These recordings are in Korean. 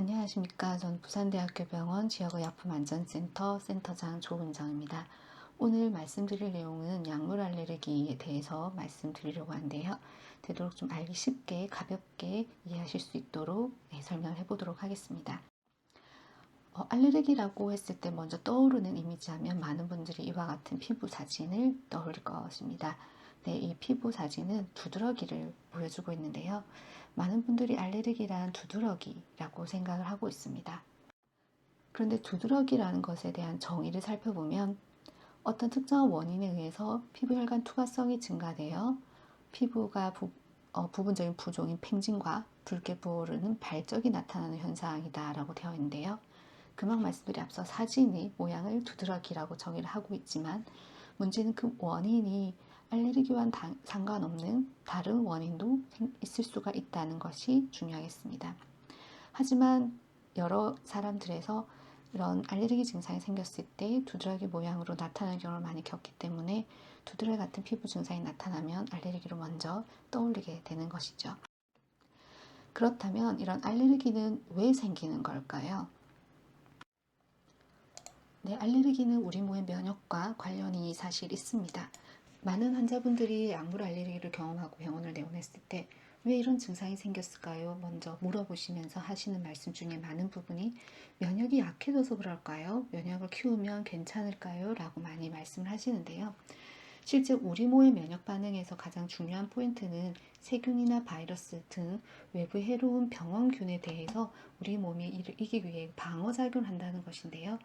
안녕하십니까. 저는 부산대학교 병원 지역의약품안전센터 센터장 조은정입니다. 오늘 말씀드릴 내용은 약물 알레르기에 대해서 말씀드리려고 하는데요. 되도록 좀 알기 쉽게 가볍게 이해하실 수 있도록 설명을 해보도록 하겠습니다. 알레르기라고 했을 때 먼저 떠오르는 이미지 하면 많은 분들이 이와 같은 피부 사진을 떠올릴 것입니다. 네, 이 피부 사진은 두드러기를 보여주고 있는데요. 많은 분들이 알레르기란 두드러기라고 생각을 하고 있습니다. 그런데 두드러기라는 것에 대한 정의를 살펴보면 어떤 특정한 원인에 의해서 피부 혈관 투과성이 증가되어 피부가 부분적인 부종인 팽진과 붉게 부어오르는 발적이 나타나는 현상이다 라고 되어 있는데요. 금방 말씀드린 앞서 사진의 모양을 두드러기라고 정의를 하고 있지만 문제는 그 원인이 알레르기와 상관없는 다른 원인도 있을 수가 있다는 것이 중요하겠습니다. 하지만 여러 사람들에서 이런 알레르기 증상이 생겼을 때 두드러기 모양으로 나타나는 경우를 많이 겪기 때문에 두드러기 같은 피부 증상이 나타나면 알레르기로 먼저 떠올리게 되는 것이죠. 그렇다면 이런 알레르기는 왜 생기는 걸까요? 네, 알레르기는 우리 몸의 면역과 관련이 사실 있습니다. 많은 환자분들이 약물 알레르기를 경험하고 병원을 내원했을 때 왜 이런 증상이 생겼을까요? 먼저 물어보시면서 하시는 말씀 중에 많은 부분이 면역이 약해져서 그럴까요? 면역을 키우면 괜찮을까요? 라고 많이 말씀을 하시는데요. 실제 우리 몸의 면역 반응에서 가장 중요한 포인트는 세균이나 바이러스 등 외부 해로운 병원균에 대해서 우리 몸이 이를 이기기 위해 방어작용을 한다는 것인데요.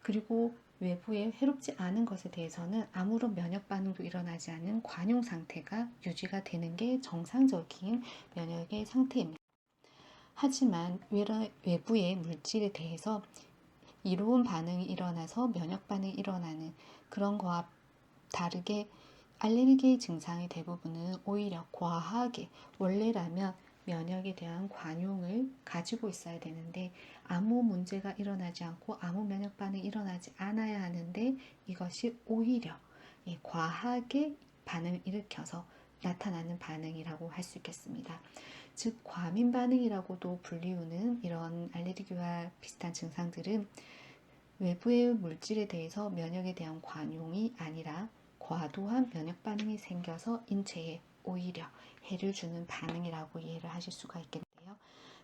그리고 외부에 해롭지 않은 것에 대해서는 아무런 면역 반응도 일어나지 않는 관용 상태가 유지가 되는 게 정상적인 면역의 상태입니다. 하지만 외부의 물질에 대해서 이로운 반응이 일어나서 면역 반응이 일어나는 그런 거와 다르게 알레르기 증상의 대부분은 오히려 과하게 원래라면 면역에 대한 관용을 가지고 있어야 되는데 아무 문제가 일어나지 않고 아무 면역 반응이 일어나지 않아야 하는데 이것이 오히려 과하게 반응을 일으켜서 나타나는 반응이라고 할 수 있겠습니다. 즉 과민 반응이라고도 불리우는 이런 알레르기와 비슷한 증상들은 외부의 물질에 대해서 면역에 대한 관용이 아니라 과도한 면역 반응이 생겨서 인체에 오히려 해를 주는 반응이라고 이해를 하실 수가 있겠는데요.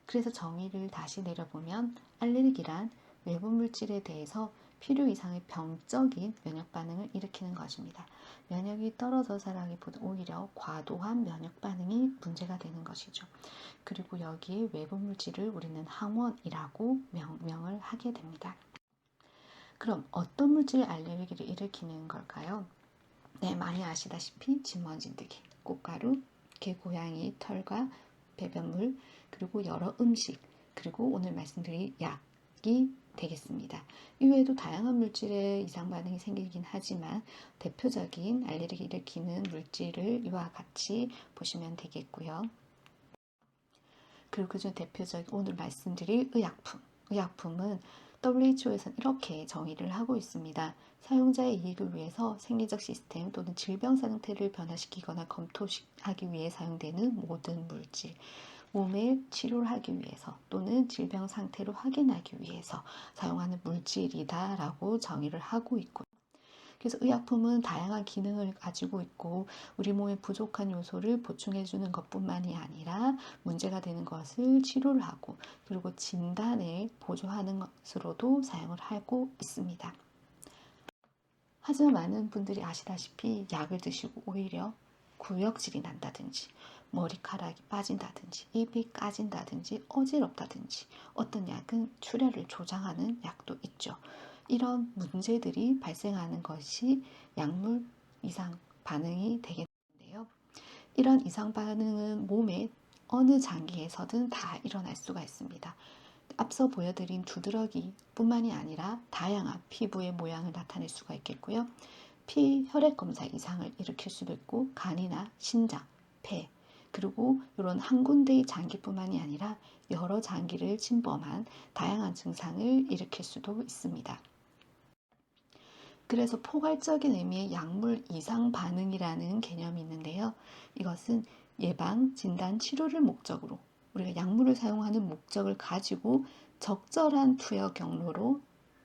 그래서 정의를 다시 내려보면 알레르기란 외부 물질에 대해서 필요 이상의 병적인 면역 반응을 일으키는 것입니다. 면역이 떨어져서라기보다 오히려 과도한 면역 반응이 문제가 되는 것이죠. 그리고 여기에 외부 물질을 우리는 항원이라고 명명을 하게 됩니다. 그럼 어떤 물질이 알레르기를 일으키는 걸까요? 네, 많이 아시다시피 진먼진드기, 꽃가루, 개고양이 털과 배변물, 그리고 여러 음식, 그리고 오늘 말씀드릴 약이 되겠습니다. 이외에도 다양한 물질의 이상 반응이 생기긴 하지만 대표적인 알레르기 일으키는 물질을 이와 같이 보시면 되겠고요. 그리고 그중 대표적인 오늘 말씀드릴 의약품. 의약품은 WHO에서는 이렇게 정의를 하고 있습니다. 사용자의 이익을 위해서 생리적 시스템 또는 질병 상태를 변화시키거나 검토하기 위해 사용되는 모든 물질, 몸의 치료를 하기 위해서 또는 질병 상태를 확인하기 위해서 사용하는 물질이다 라고 정의를 하고 있고요. 그래서 의약품은 다양한 기능을 가지고 있고 우리 몸의 부족한 요소를 보충해 주는 것뿐만이 아니라 문제가 되는 것을 치료를 하고 그리고 진단을 보조하는 것으로도 사용을 하고 있습니다. 하지만 많은 분들이 아시다시피 약을 드시고 오히려 구역질이 난다든지 머리카락이 빠진다든지 입이 까진다든지 어지럽다든지 어떤 약은 출혈을 조장하는 약도 있죠. 이런 문제들이 발생하는 것이 약물 이상 반응이 되겠는데요. 이런 이상 반응은 몸의 어느 장기에서든 다 일어날 수가 있습니다. 앞서 보여드린 두드러기 뿐만이 아니라 다양한 피부의 모양을 나타낼 수가 있겠고요. 혈액 검사 이상을 일으킬 수도 있고 간이나 신장, 폐, 그리고 이런 한 군데의 장기뿐만이 아니라 여러 장기를 침범한 다양한 증상을 일으킬 수도 있습니다. 그래서 포괄적인 의미의 약물 이상 반응이라는 개념이 있는데요. 이것은 예방, 진단, 치료를 목적으로 우리가 약물을 사용하는 목적을 가지고 적절한 투여 경로로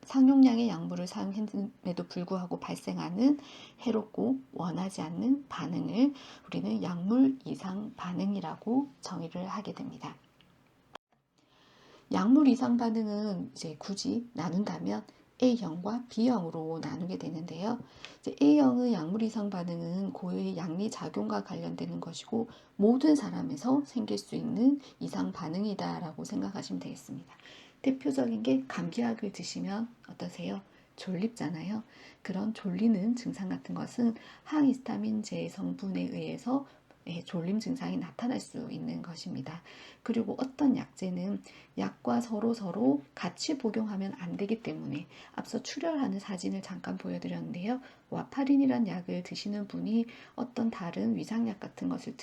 상용량의 약물을 사용했음에도 불구하고 발생하는 해롭고 원하지 않는 반응을 우리는 약물 이상 반응이라고 정의를 하게 됩니다. 약물 이상 반응은 이제 굳이 나눈다면 A형과 B형으로 나누게 되는데요. 이제 A형의 약물 이상 반응은 고유의 양리 작용과 관련되는 것이고 모든 사람에서 생길 수 있는 이상 반응이다라고 생각하시면 되겠습니다. 대표적인 게 감기약을 드시면 어떠세요? 졸립잖아요. 그런 졸리는 증상 같은 것은 항히스타민제 성분에 의해서 졸림 증상이 나타날 수 있는 것입니다. 그리고 어떤 약제는 약과 서로 같이 복용하면 안 되기 때문에 앞서 출혈하는 사진을 잠깐 보여드렸는데요. 와파린이란 약을 드시는 분이 어떤 다른 위장약 같은 것을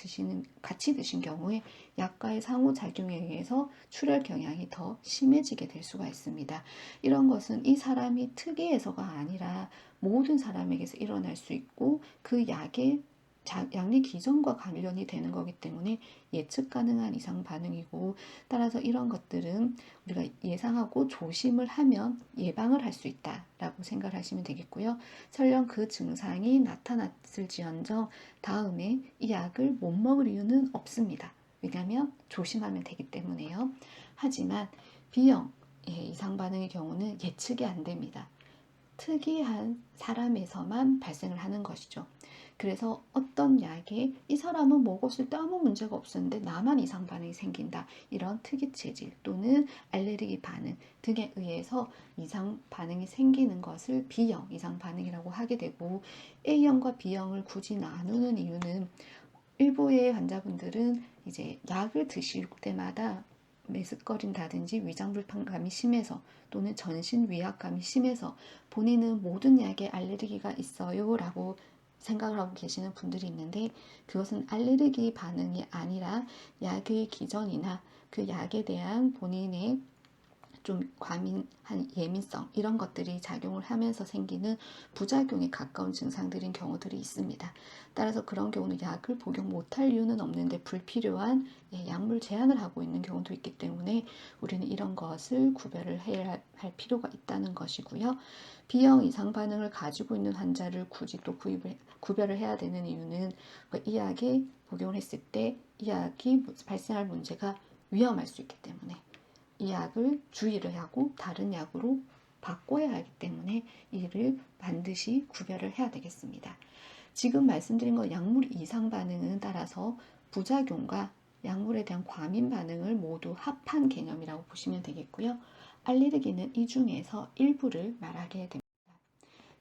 같이 드신 경우에 약과의 상호작용에 의해서 출혈 경향이 더 심해지게 될 수가 있습니다. 이런 것은 이 사람이 특이해서가 아니라 모든 사람에게서 일어날 수 있고 그 약의 양리 기전과 관련이 되는 거기 때문에 예측 가능한 이상 반응이고 따라서 이런 것들은 우리가 예상하고 조심을 하면 예방을 할 수 있다라고 생각을 하시면 되겠고요. 설령 그 증상이 나타났을지언정 다음에 이 약을 못 먹을 이유는 없습니다. 왜냐하면 조심하면 되기 때문에요. 하지만 B형 이상 반응의 경우는 예측이 안 됩니다. 특이한 사람에서만 발생을 하는 것이죠. 그래서 어떤 약에 이 사람은 먹었을 때 아무 문제가 없었는데 나만 이상 반응이 생긴다. 이런 특이 체질 또는 알레르기 반응 등에 의해서 이상 반응이 생기는 것을 B형 이상 반응이라고 하게 되고 A형과 B형을 굳이 나누는 이유는 일부의 환자분들은 이제 약을 드실 때마다 메스꺼린다든지 위장불편감이 심해서 또는 전신 위압감이 심해서 본인은 모든 약에 알레르기가 있어요 라고 생각을 하고 계시는 분들이 있는데 그것은 알레르기 반응이 아니라 약의 기전이나 그 약에 대한 본인의 좀 과민한 예민성 이런 것들이 작용을 하면서 생기는 부작용에 가까운 증상들인 경우들이 있습니다. 따라서 그런 경우는 약을 복용 못할 이유는 없는데 불필요한 약물 제한을 하고 있는 경우도 있기 때문에 우리는 이런 것을 구별을 해야 할 필요가 있다는 것이고요. B형 이상 반응을 가지고 있는 환자를 굳이 또 구별을 해야 되는 이유는 이 약에 복용을 했을 때 이 약이 발생할 문제가 위험할 수 있기 때문에 이 약을 주의를 하고 다른 약으로 바꿔야 하기 때문에 이를 반드시 구별을 해야 되겠습니다. 지금 말씀드린 것 약물 이상 반응은 따라서 부작용과 약물에 대한 과민 반응을 모두 합한 개념이라고 보시면 되겠고요. 알레르기는 이 중에서 일부를 말하게 됩니다.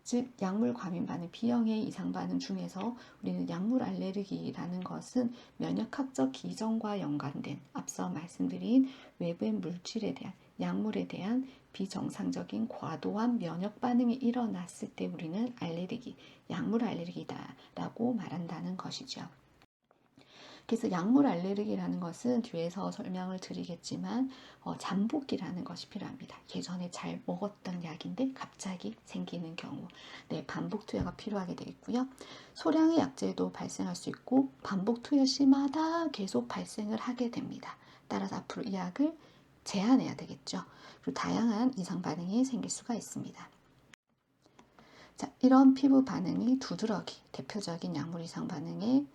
즉 약물 과민 반응, B형의 이상 반응 중에서 우리는 약물 알레르기라는 것은 면역학적 기전과 연관된 앞서 말씀드린 외부의 물질에 대한 약물에 대한 비정상적인 과도한 면역 반응이 일어났을 때 우리는 알레르기, 약물 알레르기다라고 말한다는 것이죠. 그래서 약물 알레르기라는 것은 뒤에서 설명을 드리겠지만 잠복기라는 것이 필요합니다. 예전에 잘 먹었던 약인데 갑자기 생기는 경우 반복 투여가 필요하게 되겠고요. 소량의 약제도 발생할 수 있고 반복 투여 시마다 계속 발생을 하게 됩니다. 따라서 앞으로 이 약을 제한해야 되겠죠. 그리고 다양한 이상 반응이 생길 수가 있습니다. 자, 이런 피부 반응이 두드러기, 대표적인 약물 이상 반응의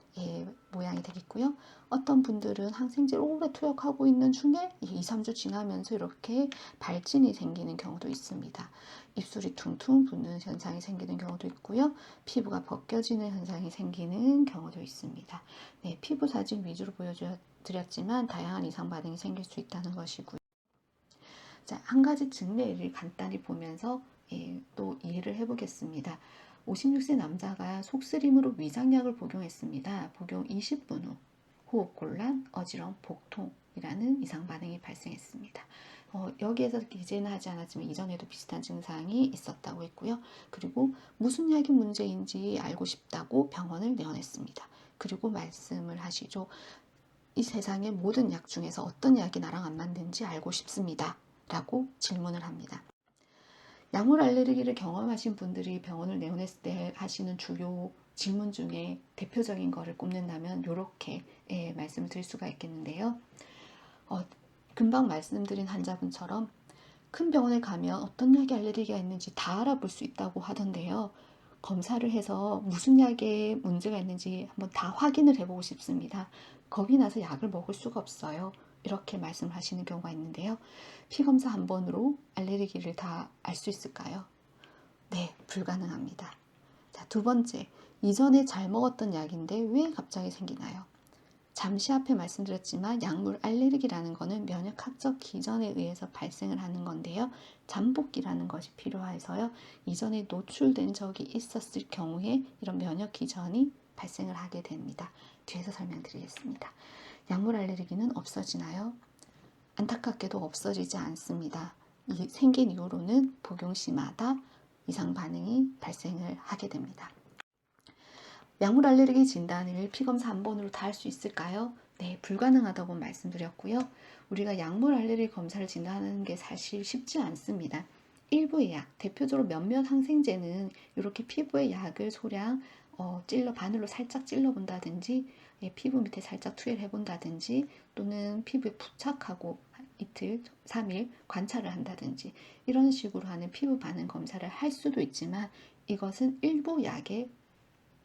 모양이 되겠고요. 어떤 분들은 항생제를 오래 투약하고 있는 중에 2, 3주 지나면서 이렇게 발진이 생기는 경우도 있습니다. 입술이 퉁퉁 붓는 현상이 생기는 경우도 있고요. 피부가 벗겨지는 현상이 생기는 경우도 있습니다. 네, 피부 사진 위주로 보여드렸지만 다양한 이상 반응이 생길 수 있다는 것이고요. 자, 한 가지 증례를 간단히 보면서 또 이해를 해보겠습니다. 56세 남자가 속쓰림으로 위장약을 복용했습니다. 복용 20분 후 호흡곤란, 어지러움, 복통이라는 이상 반응이 발생했습니다. 여기에서 기재는 하지 않았지만 이전에도 비슷한 증상이 있었다고 했고요. 그리고 무슨 약이 문제인지 알고 싶다고 병원을 내원했습니다. 그리고 말씀을 하시죠. 이 세상의 모든 약 중에서 어떤 약이 나랑 안 맞는지 알고 싶습니다. 라고 질문을 합니다. 약물 알레르기를 경험하신 분들이 병원을 내원했을 때 하시는 주요 질문 중에 대표적인 거를 꼽는다면 이렇게 말씀을 드릴 수가 있겠는데요. 어, 금방 말씀드린 환자분처럼 큰 병원에 가면 어떤 약에 알레르기가 있는지 다 알아볼 수 있다고 하던데요. 검사를 해서 무슨 약에 문제가 있는지 한번 다 확인을 해보고 싶습니다. 겁이 나서 약을 먹을 수가 없어요. 이렇게 말씀하시는 경우가 있는데요. 피검사 한 번으로 알레르기를 다 알 수 있을까요? 네, 불가능합니다. 자, 두 번째, 이전에 잘 먹었던 약인데 왜 갑자기 생기나요? 잠시 앞에 말씀드렸지만 약물 알레르기라는 것은 면역학적 기전에 의해서 발생을 하는 건데요. 잠복기라는 것이 필요해서요. 이전에 노출된 적이 있었을 경우에 이런 면역 기전이 발생을 하게 됩니다. 뒤에서 설명드리겠습니다. 약물 알레르기는 없어지나요? 안타깝게도 없어지지 않습니다. 생긴 이후로는 복용 시마다 이상 반응이 발생을 하게 됩니다. 약물 알레르기 진단을 피검사 한 번으로 다 할 수 있을까요? 네, 불가능하다고 말씀드렸고요. 우리가 약물 알레르기 검사를 진단하는 게 사실 쉽지 않습니다. 일부의 약, 대표적으로 몇몇 항생제는 이렇게 피부에 약을 소량 바늘로 살짝 찔러 본다든지 피부 밑에 살짝 투여를 해본다든지 또는 피부에 부착하고 이틀, 3일 관찰을 한다든지 이런 식으로 하는 피부 반응 검사를 할 수도 있지만 이것은 일부 약에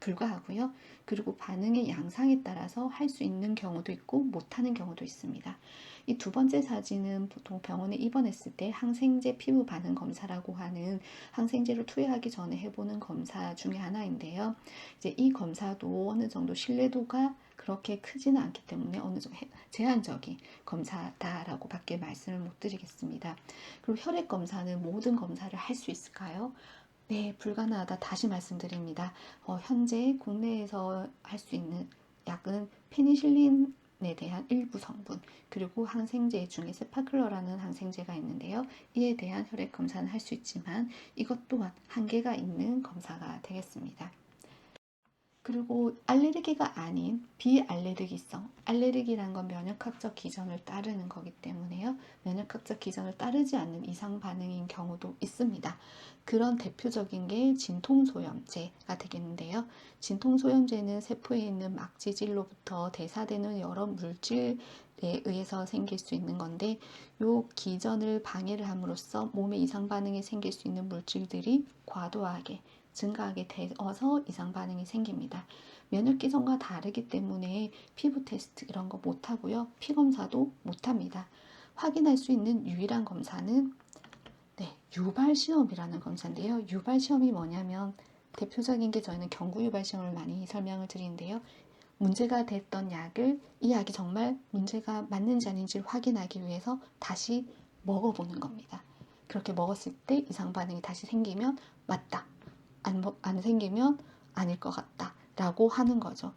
불과하고요. 그리고 반응의 양상에 따라서 할 수 있는 경우도 있고 못하는 경우도 있습니다. 이 두 번째 사진은 보통 병원에 입원했을 때 항생제 피부 반응 검사라고 하는 항생제를 투여하기 전에 해보는 검사 중에 하나인데요. 이제 이 검사도 어느 정도 신뢰도가 그렇게 크지는 않기 때문에 어느 정도 제한적인 검사다라고 밖에 말씀을 못 드리겠습니다. 그리고 혈액 검사는 모든 검사를 할 수 있을까요? 네, 불가능하다. 다시 말씀드립니다. 현재 국내에서 할 수 있는 약은 페니실린에 대한 일부 성분, 그리고 항생제 중에 세파클러라는 항생제가 있는데요. 이에 대한 혈액 검사는 할 수 있지만 이것 또한 한계가 있는 검사가 되겠습니다. 그리고 알레르기가 아닌 비알레르기성, 알레르기란 건 면역학적 기전을 따르는 거기 때문에요. 면역학적 기전을 따르지 않는 이상 반응인 경우도 있습니다. 그런 대표적인 게 진통소염제가 되겠는데요. 진통소염제는 세포에 있는 막지질로부터 대사되는 여러 물질에 의해서 생길 수 있는 건데 요 기전을 방해를 함으로써 몸에 이상 반응이 생길 수 있는 물질들이 과도하게 증가하게 되어서 이상 반응이 생깁니다. 면역 기전과 다르기 때문에 피부 테스트 이런 거 못 하고요. 피 검사도 못 합니다. 확인할 수 있는 유일한 검사는 유발 시험이라는 검사인데요. 유발 시험이 뭐냐면 대표적인 게 저희는 경구 유발 시험을 많이 설명을 드리는데요. 문제가 됐던 약을 이 약이 정말 문제가 맞는지 아닌지를 확인하기 위해서 다시 먹어보는 겁니다. 그렇게 먹었을 때 이상 반응이 다시 생기면 맞다. 안 생기면 아닐 것 같다 라고 하는 거죠.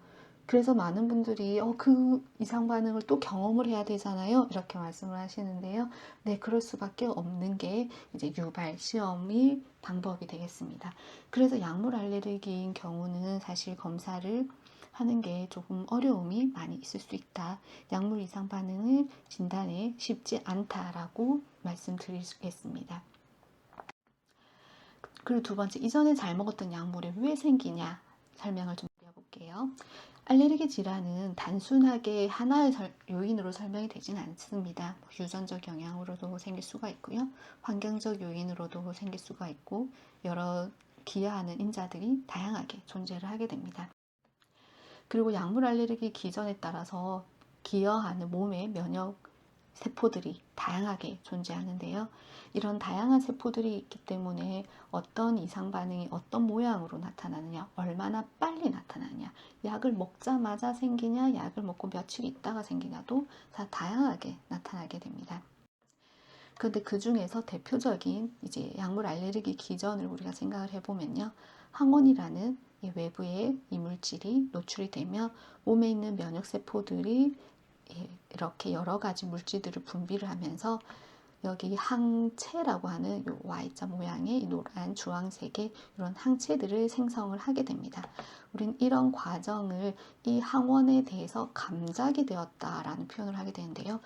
그래서 많은 분들이 그 이상 반응을 또 경험을 해야 되잖아요 이렇게 말씀을 하시는데요. 네, 그럴 수밖에 없는 게 이제 유발 시험이 방법이 되겠습니다. 그래서 약물 알레르기인 경우는 사실 검사를 하는 게 조금 어려움이 많이 있을 수 있다. 약물 이상 반응을 진단에 쉽지 않다라고 말씀드리겠습니다. 그리고 두 번째, 이전에 잘 먹었던 약물이 왜 생기냐 설명을 좀 드려볼게요. 알레르기 질환은 단순하게 하나의 요인으로 설명이 되진 않습니다. 유전적 영향으로도 생길 수가 있고요. 환경적 요인으로도 생길 수가 있고 여러 기여하는 인자들이 다양하게 존재를 하게 됩니다. 그리고 약물 알레르기 기전에 따라서 기여하는 몸의 면역 세포들이 다양하게 존재하는데요. 이런 다양한 세포들이 있기 때문에 어떤 이상 반응이 어떤 모양으로 나타나느냐, 얼마나 빨리 나타나느냐, 약을 먹자마자 생기냐, 약을 먹고 며칠 있다가 생기냐도 다 다양하게 나타나게 됩니다. 그런데 그 중에서 대표적인 이제 약물 알레르기 기전을 우리가 생각을 해보면요. 항원이라는 이 외부의 이물질이 노출이 되며 몸에 있는 면역세포들이 이렇게 여러 가지 물질들을 분비를 하면서 여기 항체라고 하는 요 Y자 모양의 이 노란 주황색의 이런 항체들을 생성을 하게 됩니다. 우린 이런 과정을 이 항원에 대해서 감작이 되었다라는 표현을 하게 되는데요.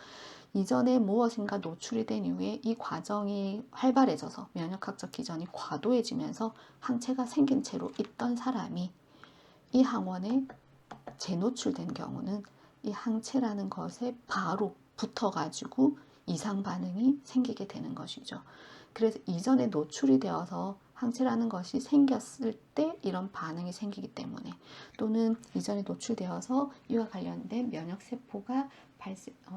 이전에 무엇인가 노출이 된 이후에 이 과정이 활발해져서 면역학적 기전이 과도해지면서 항체가 생긴 채로 있던 사람이 이 항원에 재노출된 경우는 이 항체라는 것에 바로 붙어가지고 이상 반응이 생기게 되는 것이죠. 그래서 이전에 노출이 되어서 항체라는 것이 생겼을 때 이런 반응이 생기기 때문에, 또는 이전에 노출되어서 이와 관련된 면역세포가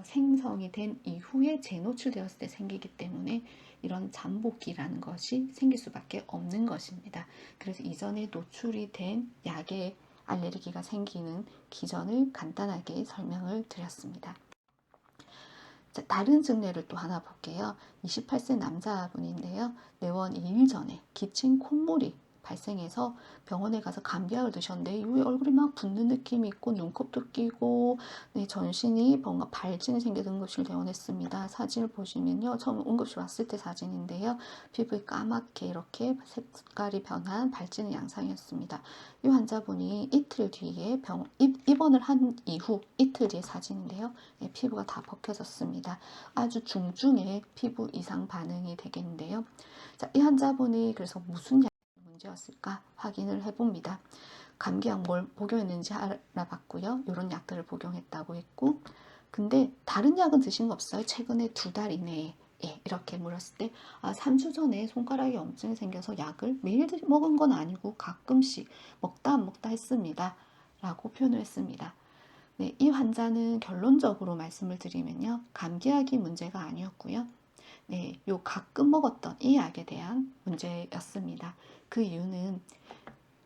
생성이 된 이후에 재노출되었을 때 생기기 때문에 이런 잠복기라는 것이 생길 수밖에 없는 것입니다. 그래서 이전에 노출이 된 약에 알레르기가 생기는 기전을 간단하게 설명을 드렸습니다. 자, 다른 증례를 또 하나 볼게요. 28세 남자분인데요. 내원 2일 전에 기침 콧물이 발생해서 병원에 가서 감기약을 드셨는데 이후에 얼굴이 막 붓는 느낌이 있고 눈곱도 끼고, 네, 전신이 뭔가 발진이 생겨서 응급실 내원했습니다. 사진을 보시면요, 처음 응급실 왔을 때 사진인데요, 피부에 까맣게 이렇게 색깔이 변한 발진 양상이었습니다. 이 환자분이 이틀 뒤에 입원을 한 이후 이틀 뒤에 사진인데요, 네, 피부가 다 벗겨졌습니다. 아주 중증의 피부 이상 반응이 되겠는데요. 자, 이 환자분이 그래서 무슨 문제였을까 확인을 해봅니다. 감기약 뭘 복용했는지 알아봤고요. 이런 약들을 복용했다고 했고, 근데 다른 약은 드신 거 없어요? 최근에 2달 이내에. 예, 이렇게 물었을 때 3주 전에 손가락에 염증이 생겨서 약을 매일 먹은 건 아니고 가끔씩 먹다 안 먹다 했습니다. 라고 표현을 했습니다. 네, 이 환자는 결론적으로 말씀을 드리면요, 감기약이 문제가 아니었고요. 네, 요 가끔 먹었던 이 약에 대한 문제였습니다. 그 이유는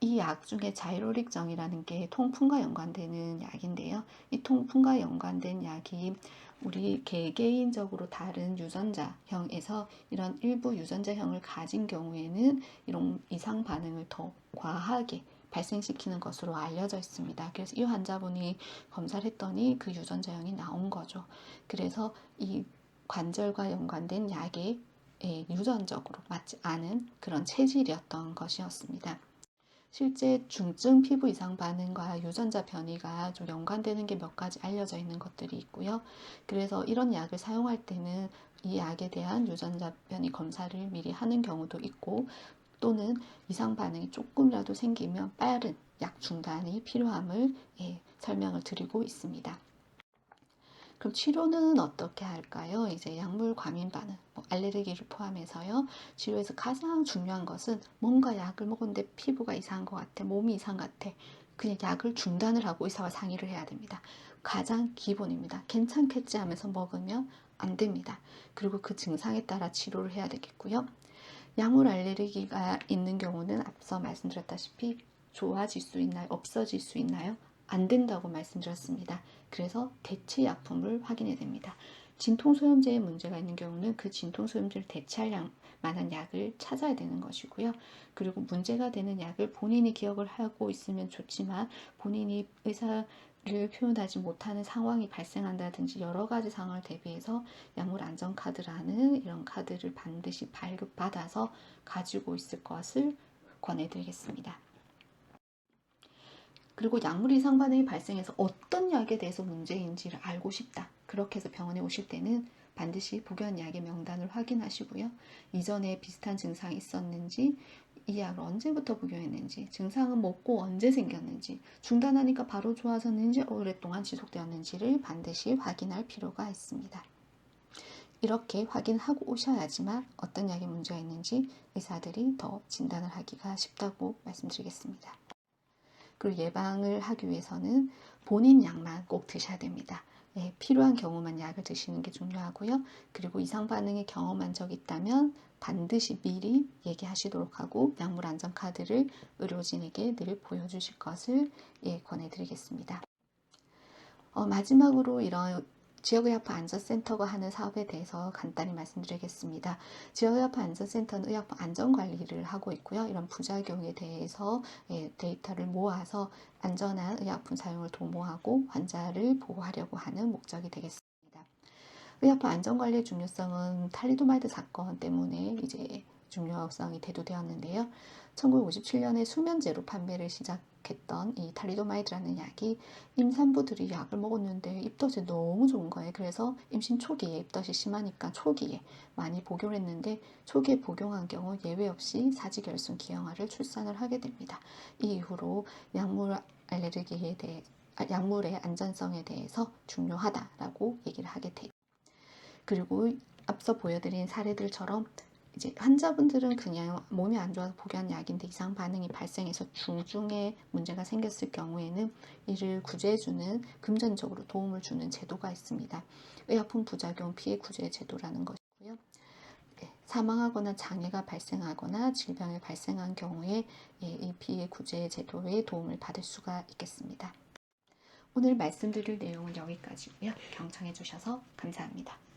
이 약 중에 자이로릭정이라는 게 통풍과 연관되는 약인데요. 이 통풍과 연관된 약이 우리 개개인적으로 다른 유전자형에서 이런 일부 유전자형을 가진 경우에는 이런 이상 반응을 더 과하게 발생시키는 것으로 알려져 있습니다. 그래서 이 환자분이 검사를 했더니 그 유전자형이 나온 거죠. 그래서 이 관절과 연관된 약에 유전적으로 맞지 않은 그런 체질이었던 것이었습니다. 실제 중증 피부 이상 반응과 유전자 변이가 좀 연관되는 게 몇 가지 알려져 있는 것들이 있고요. 그래서 이런 약을 사용할 때는 이 약에 대한 유전자 변이 검사를 미리 하는 경우도 있고, 또는 이상 반응이 조금이라도 생기면 빠른 약 중단이 필요함을 설명을 드리고 있습니다. 그럼 치료는 어떻게 할까요? 이제 약물 과민 반응, 알레르기를 포함해서요. 치료에서 가장 중요한 것은 뭔가 약을 먹었는데 피부가 이상한 것 같아, 몸이 이상 같아. 그냥 약을 중단을 하고 의사와 상의를 해야 됩니다. 가장 기본입니다. 괜찮겠지 하면서 먹으면 안 됩니다. 그리고 그 증상에 따라 치료를 해야 되겠고요. 약물 알레르기가 있는 경우는 앞서 말씀드렸다시피 좋아질 수 있나요? 없어질 수 있나요? 안 된다고 말씀드렸습니다. 그래서 대체 약품을 확인해야 됩니다. 진통소염제에 문제가 있는 경우는 그 진통소염제를 대체할 만한 약을 찾아야 되는 것이고요. 그리고 문제가 되는 약을 본인이 기억을 하고 있으면 좋지만 본인이 의사를 표현하지 못하는 상황이 발생한다든지 여러 가지 상황을 대비해서 약물 안전카드라는 이런 카드를 반드시 발급받아서 가지고 있을 것을 권해드리겠습니다. 그리고 약물 이상 반응이 발생해서 어떤 약에 대해서 문제인지를 알고 싶다. 그렇게 해서 병원에 오실 때는 반드시 복용 약의 명단을 확인하시고요. 이전에 비슷한 증상이 있었는지, 이 약을 언제부터 복용했는지, 증상은 먹고 언제 생겼는지, 중단하니까 바로 좋아졌는지 오랫동안 지속되었는지를 반드시 확인할 필요가 있습니다. 이렇게 확인하고 오셔야지만 어떤 약에 문제가 있는지 의사들이 더 진단을 하기가 쉽다고 말씀드리겠습니다. 그리고 예방을 하기 위해서는 본인 약만 꼭 드셔야 됩니다. 필요한 경우만 약을 드시는 게 중요하고요. 그리고 이상 반응을 경험한 적이 있다면 반드시 미리 얘기하시도록 하고 약물 안전 카드를 의료진에게 늘 보여주실 것을 권해드리겠습니다. 마지막으로 이런 지역의약품 안전센터가 하는 사업에 대해서 간단히 말씀드리겠습니다. 지역의약품 안전센터는 의약품 안전관리를 하고 있고요. 이런 부작용에 대해서 데이터를 모아서 안전한 의약품 사용을 도모하고 환자를 보호하려고 하는 목적이 되겠습니다. 의약품 안전관리의 중요성은 탈리도마이드 사건 때문에 이제 중요성이 대두되었는데요. 1957년에 수면제로 판매를 시작했던 이 탈리도마이드라는 약이 임산부들이 약을 먹었는데 입덧이 너무 좋은 거예요. 그래서 임신 초기에 입덧이 심하니까 초기에 많이 복용을 했는데 초기에 복용한 경우 예외 없이 사지결손 기형아를 출산을 하게 됩니다. 이 이후로 약물 알레르기에 대해 약물의 안전성에 대해서 중요하다라고 얘기를 하게 됩니다. 그리고 앞서 보여드린 사례들처럼 이제 환자분들은 그냥 몸이 안 좋아서 복용한 약인데 이상 반응이 발생해서 중증의 문제가 생겼을 경우에는 이를 구제해주는, 금전적으로 도움을 주는 제도가 있습니다. 의약품 부작용 피해 구제 제도라는 것이고요. 사망하거나 장애가 발생하거나 질병이 발생한 경우에 이 피해 구제 제도의 도움을 받을 수가 있겠습니다. 오늘 말씀드릴 내용은 여기까지고요. 경청해 주셔서 감사합니다.